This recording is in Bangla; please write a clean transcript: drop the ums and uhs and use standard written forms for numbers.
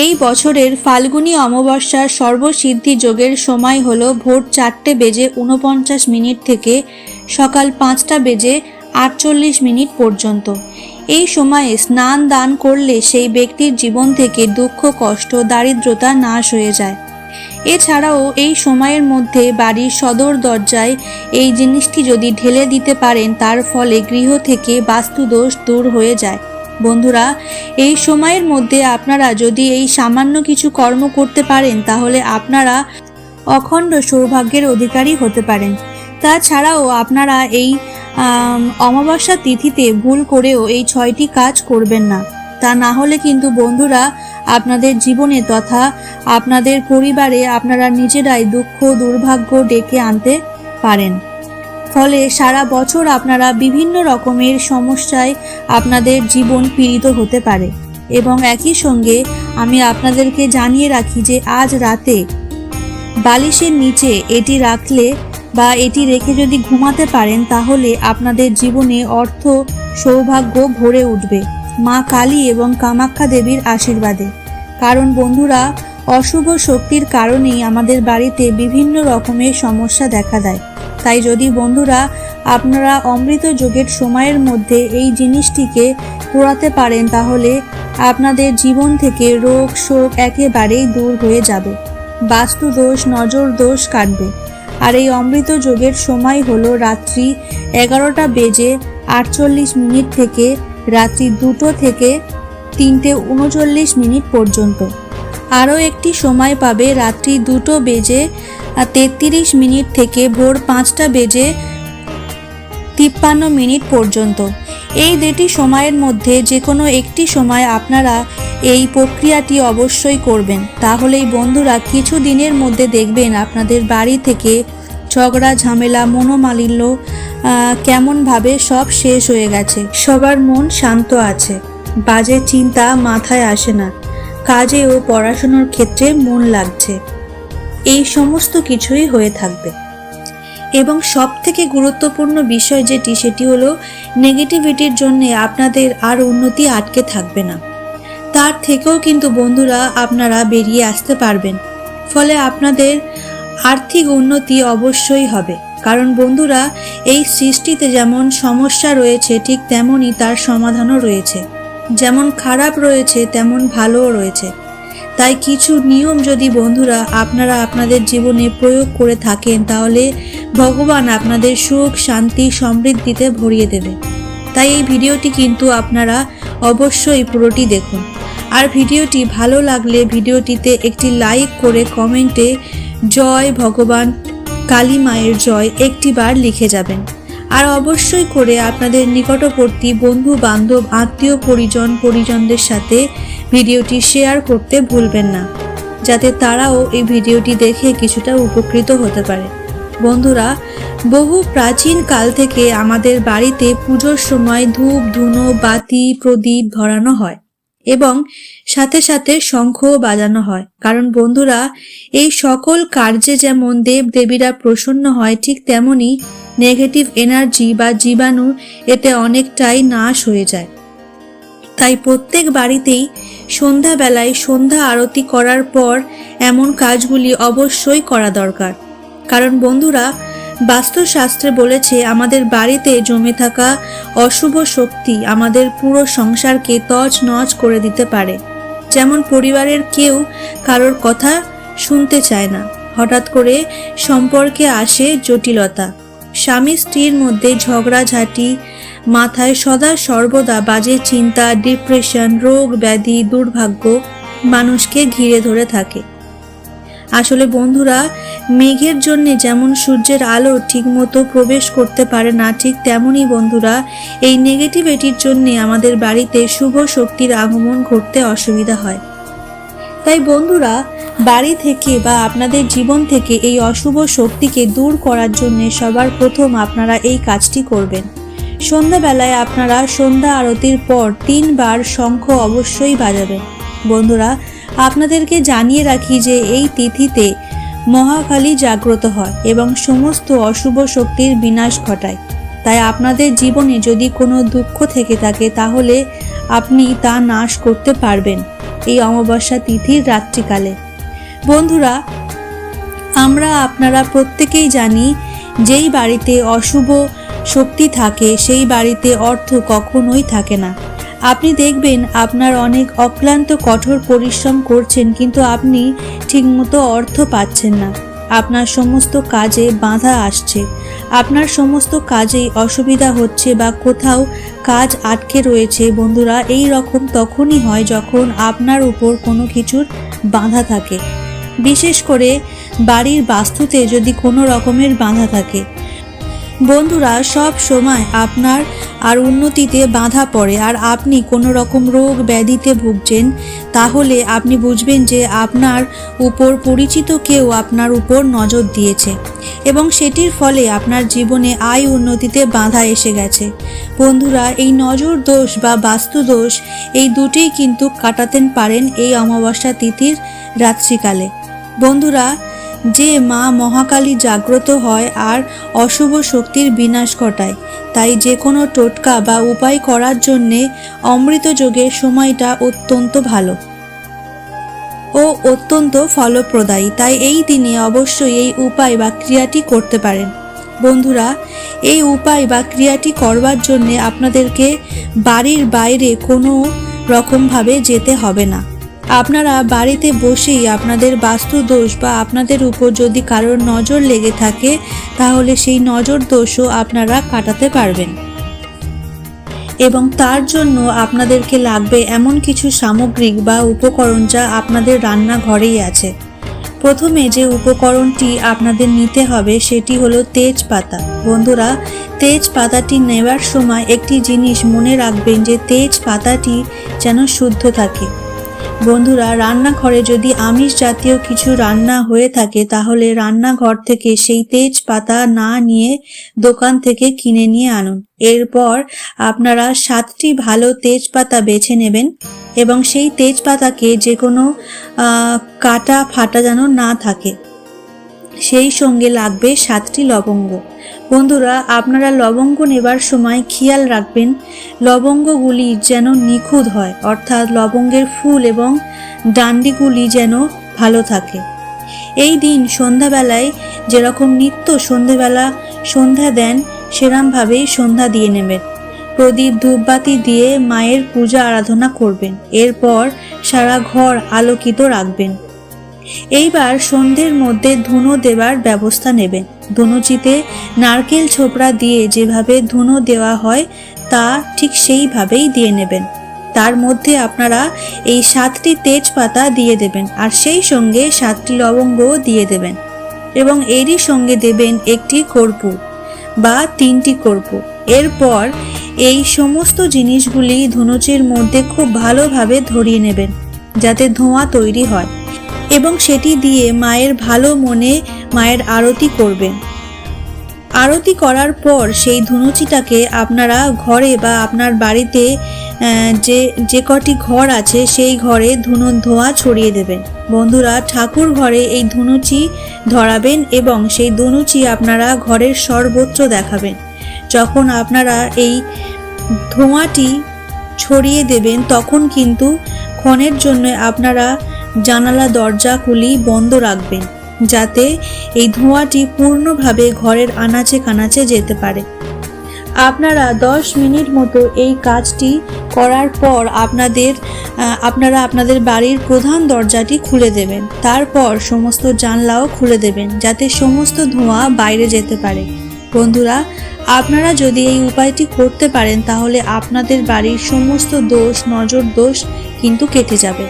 এই বছরের ফাল্গুনী অমাবস্যার সর্বসিদ্ধি যোগের সময় হল ভোর 4:49 থেকে সকাল 5:48 পর্যন্ত। এই সময়ে স্নান দান করলে সেই ব্যক্তির জীবন থেকে দুঃখ, কষ্ট, দারিদ্রতা নাশ হয়ে যায়। এছাড়াও এই সময়ের মধ্যে বাড়ির সদর দরজায় এই জিনিসটি যদি ঢেলে দিতে পারেন, তার ফলে গৃহ থেকে বাস্তুদোষ দূর হয়ে যায়। বন্ধুরা, এই সময়ের মধ্যে আপনারা যদি এই সামান্য কিছু কর্ম করতে পারেন, তাহলে আপনারা অখণ্ড সৌভাগ্যের অধিকারী হতে পারেন। তাছাড়াও আপনারা এই অমাবস্যা তিথিতে ভুল করেও এই 6টি কাজ করবেন না। তা না হলে কিন্তু বন্ধুরা আপনাদের জীবনে তথা আপনাদের পরিবারে আপনারা নিজেরাই দুঃখ, দুর্ভাগ্য ডেকে আনতে পারেন। ফলে সারা বছর আপনারা বিভিন্ন রকমের সমস্যায় আপনাদের জীবন পীড়িত হতে পারে। এবং একই সঙ্গে আমি আপনাদেরকে জানিয়ে রাখি যে আজ রাতে বালিশের নিচে এটি রাখলে বা এটি রেখে যদি ঘুমাতে পারেন, তাহলে আপনাদের জীবনে অর্থ, সৌভাগ্য ভরে উঠবে মা কালী এবং কামাখ্যা দেবীর আশীর্বাদে। কারণ বন্ধুরা, অশুভ শক্তির কারণেই আমাদের বাড়িতে বিভিন্ন রকমের সমস্যা দেখা দেয়। তাই যদি বন্ধুরা আপনারা অমৃত যোগের সময়ের মধ্যে এই জিনিসটিকে পোড়াতে পারেন, তাহলে আপনাদের জীবন থেকে রোগ, শোক একেবারেই দূর হয়ে যাবে। বাস্তু দোষ, নজর দোষ কাটবে। আর এই অমৃত যোগের সময় হলো রাত্রি 11:48 থেকে রাত্রি 2 থেকে 3:39 পর্যন্ত। আরও একটি সময় পাবে রাত্রি 2:33 থেকে ভোর 5:53 পর্যন্ত। এই দুটি সময়ের মধ্যে যে কোনো একটি সময় আপনারা এই প্রক্রিয়াটি অবশ্যই করবেন। তাহলেই বন্ধুরা কিছু দিনের মধ্যে দেখবেন আপনাদের বাড়ি থেকে ঝগড়া, ঝামেলা, মনোমালিন্য কেমনভাবে সব শেষ হয়ে গেছে। সবার মন শান্ত আছে, বাজে চিন্তা মাথায় আসে না, কাজে ও পড়াশোনার ক্ষেত্রে মন লাগছে। এই সমস্ত কিছুই হয়ে থাকবে। এবং সব থেকে গুরুত্বপূর্ণ বিষয় যেটি, সেটি হলো নেগেটিভিটির জন্য আপনাদের আর উন্নতি আটকে থাকবে না। তার থেকেও কিন্তু বন্ধুরা আপনারা বেরিয়ে আসতে পারবেন। ফলে আপনাদের আর্থিক উন্নতি অবশ্যই হবে। কারণ বন্ধুরা, এই সৃষ্টিতে যেমন সমস্যা রয়েছে, ঠিক তেমনই তার সমাধানও রয়েছে। যেমন খারাপ রয়েছে, তেমন ভালোও রয়েছে। তাই কিছু নিয়ম যদি বন্ধুরা আপনারা আপনাদের জীবনে প্রয়োগ করে থাকেন, তাহলে ভগবান আপনাদের সুখ, শান্তি, সমৃদ্ধিতে ভরিয়ে দেবে। তাই এই ভিডিওটি কিন্তু আপনারা অবশ্যই পুরোটি দেখুন। আর ভিডিওটি ভালো লাগলে ভিডিওটিতে একটি লাইক করে কমেন্টে জয় ভগবান কালী মায়ের জয় একটিবার লিখে যাবেন। আর অবশ্যই করে আপনাদের নিকটবর্তী বন্ধু, বান্ধব, আত্মীয়, পরিজনদের সাথে ভিডিওটি শেয়ার করতে ভুলবেন না, যাতে তারাও এই ভিডিওটি দেখে কিছুটা উপকৃত হতে পারে। বন্ধুরা, বহু প্রাচীন কাল থেকে আমাদের বাড়িতে পুজোর সময় ধূপ, ধুনো, বাতি, প্রদীপ ধরানো হয় এবং সাথে সাথে শঙ্খও বাজানো হয়। কারণ বন্ধুরা, এই সকল কার্যে যেমন দেব দেবীরা প্রসন্ন হয়, ঠিক তেমনি নেগেটিভ এনার্জি বা জীবাণু এতে অনেকটাই নাশ হয়ে যায়। তাই প্রত্যেক বাড়িতেই সন্ধ্যাবেলায় সন্ধ্যা আরতি করার পর এমন কাজগুলি অবশ্যই করা দরকার। কারণ বন্ধুরা, বাস্তুশাস্ত্রে বলেছে আমাদের বাড়িতে জমে থাকা অশুভ শক্তি আমাদের পুরো সংসারকে তছনছ করে দিতে পারে। যেমন পরিবারের কেউ কারোর কথা শুনতে চায় না, হঠাৎ করে সম্পর্কে আসে জটিলতা, স্বামী স্ত্রীর মধ্যে ঝগড়াঝাঁটি, মাথায় সদা সর্বদা বাজে চিন্তা, ডিপ্রেশন, রোগ ব্যাধি, দুর্ভাগ্য মানুষকে ঘিরে ধরে থাকে। আসলে বন্ধুরা, মেঘের জন্য যেমন সূর্যের আলো ঠিকমতো প্রবেশ করতে পারে না, ঠিক তেমনই বন্ধুরা এই নেগেটিভিটির জন্য আমাদের বাড়িতে শুভ শক্তির আগমন ঘটতে অসুবিধা হয়। তাই বন্ধুরা, বাড়ি থেকে বা আপনাদের জীবন থেকে এই অশুভ শক্তিকে দূর করার জন্য সবার প্রথম আপনারা এই কাজটি করবেন। সন্ধ্যাবেলায় আপনারা সন্ধ্যা আরতির পর 3 বার শঙ্খ অবশ্যই বাজাবেন। বন্ধুরা, আপনাদেরকে জানিয়ে রাখি যে এই তিথিতে মহাকালী জাগ্রত হয় এবং সমস্ত অশুভ শক্তির বিনাশ ঘটায়। তাই আপনাদের জীবনে যদি কোনো দুঃখ থেকে থাকে, তাহলে আপনি তা নাশ করতে পারবেন। এই অমাবস্যা তিথির রাত্রিকালে। বন্ধুরা, আপনারা প্রত্যেকেই জানি, যেই বাড়িতে অশুভ শক্তি থাকে সেই বাড়িতে অর্থ কখনোই থাকে না। আপনি দেখবেন আপনার অনেক অক্লান্ত কঠোর পরিশ্রম করছেন, কিন্তু আপনি ঠিকমতো অর্থ পাচ্ছেন না। আপনার সমস্ত কাজে বাধা আসছে, আপনার সমস্ত কাজেই অসুবিধা হচ্ছে বা কোথাও কাজ আটকে রয়েছে। বন্ধুরা, এই রকম তখনই হয় যখন আপনার উপর কোনো কিছুর বাধা থাকে। বিশেষ করে বাড়ির বাস্তুতে যদি কোনো রকমের বাধা থাকে, বন্ধুরা, সব সময় আপনার আর উন্নতিতে বাধা পড়ে আর আপনি কোনো রকম রোগ ব্যাধিতে ভুগছেন, তাহলে আপনি বুঝবেন যে আপনার উপর পরিচিত কেউ আপনার উপর নজর দিয়েছে এবং সেটির ফলে আপনার জীবনে আয় উন্নতিতে বাধা এসে গেছে। বন্ধুরা, এই নজর দোষ বা বাস্তু দোষ এই দুটোই কিন্তু কাটাতে পারেন এই অমাবস্যা তিথির রাত্রিকালে। বন্ধুরা, যে মা মহাকালী জাগ্রত হয় আর অশুভ শক্তির বিনাশ ঘটায়, তাই যে কোনো টোটকা বা উপায় করার জন্যে অমৃত যোগের সময়টা অত্যন্ত ভালো ও অত্যন্ত ফলপ্রদায়ী। তাই এই দিনে অবশ্যই এই উপায় বা ক্রিয়াটি করতে পারেন। বন্ধুরা, এই উপায় বা ক্রিয়াটি করবার জন্যে আপনাদেরকে বাড়ির বাইরে কোনো রকমভাবে যেতে হবে না। আপনারা বাড়িতে বসেই আপনাদের বাস্তু দোষ বা আপনাদের উপর যদি কারোর নজর লেগে থাকে, তাহলে সেই নজর দোষও আপনারা কাটাতে পারবেন। এবং তার জন্য আপনাদেরকে লাগবে এমন কিছু সামগ্রিক বা উপকরণ যা আপনাদের রান্নাঘরেই আছে। প্রথমে যে উপকরণটি আপনাদের নিতে হবে সেটি হলো তেজপাতা। বন্ধুরা, তেজপাতাটি নেবার সময় একটি জিনিস মনে রাখবেন যে তেজপাতাটি যেন শুদ্ধ থাকে। বন্ধুরা, রান্নাঘরে যদি আমিষ জাতীয় কিছু রান্না হয়ে থাকে, তাহলে রান্নাঘর থেকে সেই তেজপাতা না নিয়ে দোকান থেকে কিনে নিয়ে আনুন। এরপর আপনারা 7টি ভালো তেজপাতা বেছে নেবেন এবং সেই তেজপাতাকে যে কোনো কাটা ফাটা যেন না থাকে। সেই সঙ্গে লাগবে 7টি লবঙ্গ। বন্ধুরা, আপনারা লবঙ্গ নেবার সময় খেয়াল রাখবেন লবঙ্গগুলি যেন নিখুঁত হয়, অর্থাৎ লবঙ্গের ফুল এবং ডান্ডিগুলি যেন ভালো থাকে। এই দিন সন্ধ্যাবেলায় যেরকম নিত্য সন্ধ্যাবেলা সন্ধ্যা দেন, সেরমভাবেই সন্ধ্যা দিয়ে নেবেন। প্রদীপ ধূপবাতি দিয়ে মায়ের পূজা আরাধনা করবেন। এরপর সারা ঘর আলোকিত রাখবেন। এইবার সন্ধ্যের মধ্যে ধুনো দেওয়ার ব্যবস্থা নেবেন। ধুনুচিতে নারকেল ছোবড়া দিয়ে যেভাবে ধুনো দেওয়া হয় তা ঠিক সেইভাবেই দিয়ে নেবেন। তার মধ্যে আপনারা এই 7টি তেজপাতা দিয়ে দেবেন আর সেই সঙ্গে 7টি লবঙ্গও দিয়ে দেবেন এবং এরই সঙ্গে দেবেন একটি কর্পূর বা 3টি কর্পূর। এরপর এই সমস্ত জিনিসগুলি ধুনুচির মধ্যে খুব ভালোভাবে ধরিয়ে নেবেন যাতে ধোঁয়া তৈরি হয় এবং সেটি দিয়ে মায়ের ভালো মনে মায়ের আরতি করবেন। আরতি করার পর সেই ধুনুচিটাকে আপনারা ঘরে বা আপনার বাড়িতে যে কটি ঘর আছে সেই ঘরে ধোঁয়া ছড়িয়ে দেবেন। বন্ধুরা, ঠাকুর ঘরে এই ধুনুচি ধরাবেন এবং সেই ধুনুচি আপনারা ঘরের সর্বত্র দেখাবেন। যখন আপনারা এই ধোঁয়াটি ছড়িয়ে দেবেন, তখন কিন্তু ক্ষণের জন্য আপনারা জানালা দরজাগুলি বন্ধ রাখবেন যাতে এই ধোঁয়াটি পূর্ণভাবে ঘরের আনাচে কানাচে যেতে পারে। আপনারা 10 মিনিট মতো এই কাজটি করার পর আপনারা আপনাদের বাড়ির প্রধান দরজাটি খুলে দেবেন। তারপর সমস্ত জানলাও খুলে দেবেন যাতে সমস্ত ধোঁয়া বাইরে যেতে পারে। বন্ধুরা, আপনারা যদি এই উপায়টি করতে পারেন তাহলে আপনাদের বাড়ির সমস্ত দোষ, নজর দোষ কিন্তু কেটে যাবে।